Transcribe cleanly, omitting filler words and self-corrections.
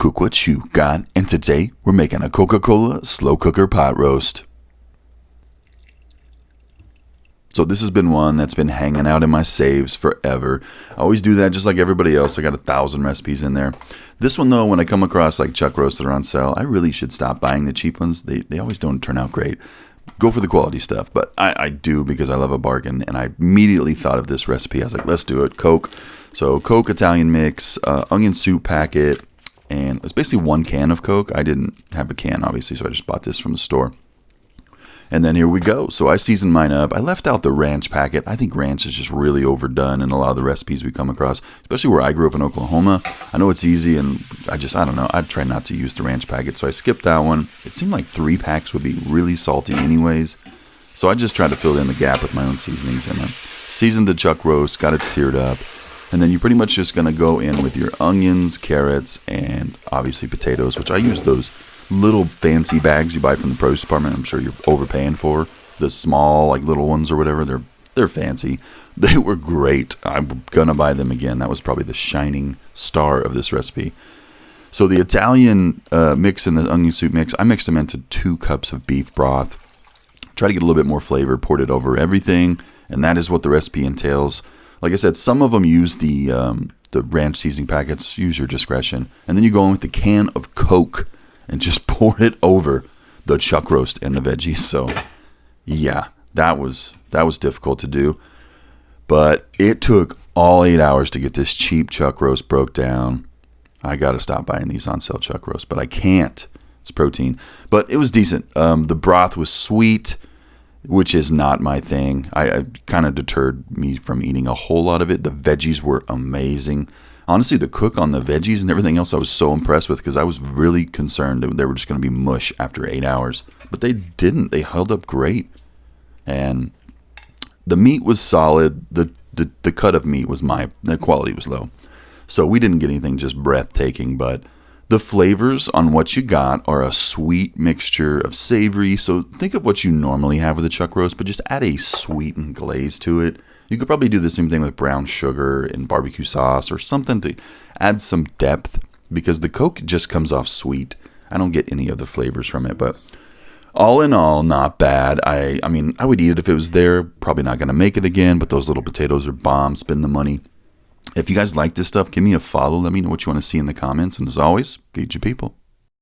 Cook what you got, and today we're making a Coca-Cola slow cooker pot roast. So this has been one that's been hanging out in my saves forever. I always do that just like everybody else. I got 1,000 recipes in there. This one though, when I come across like chuck roasts that are on sale, I really should stop buying the cheap ones. They always don't turn out great. Go for the quality stuff, but I do because I love a bargain, and I immediately thought of this recipe. I was like, let's do it. Coke. So Coke Italian mix, onion soup packet, and it's basically 1 can of Coke. I didn't have a can, obviously, so I just bought this from the store. And then here we go. So I seasoned mine up. I left out the ranch packet. I think ranch is just really overdone in a lot of the recipes we come across, especially where I grew up in Oklahoma. I know it's easy, and I don't know. I'd try not to use the ranch packet, so I skipped that one. It seemed like 3 packs would be really salty anyways, so I just tried to fill in the gap with my own seasonings. And I seasoned the chuck roast, got it seared up, and then you're pretty much just going to go in with your onions, carrots, and obviously potatoes, which I use those little fancy bags you buy from the produce department. I'm sure you're overpaying for the small, like little ones or whatever. They're fancy. They were great. I'm gonna buy them again. That was probably the shining star of this recipe. So the Italian mix and the onion soup mix, I mixed them into 2 cups of beef broth. Try to get a little bit more flavor, poured it over everything, and that is what the recipe entails. Like I said, some of them use the ranch seasoning packets. Use your discretion. And then you go in with the can of Coke and just pour it over the chuck roast and the veggies. So, yeah, that was difficult to do. But it took all 8 hours to get this cheap chuck roast broke down. I got to stop buying these on sale chuck roast, but I can't. It's protein. But it was decent. The broth was sweet, which is not my thing. I kind of deterred me from eating a whole lot of it. The veggies were amazing. Honestly, the cook on the veggies and everything else I was so impressed with, because I was really concerned that they were just going to be mush after 8 hours. But they didn't. They held up great. And the meat was solid. The cut of meat was the quality was low. So we didn't get anything just breathtaking, but the flavors on what you got are a sweet mixture of savory. So think of what you normally have with a chuck roast, but just add a sweetened glaze to it. You could probably do the same thing with brown sugar and barbecue sauce or something to add some depth, because the Coke just comes off sweet. I don't get any of the flavors from it, but all in all, not bad. I mean, I would eat it if it was there. Probably not going to make it again, but those little potatoes are bomb. Spend the money. If you guys like this stuff, give me a follow. Let me know what you want to see in the comments. And as always, feed your people.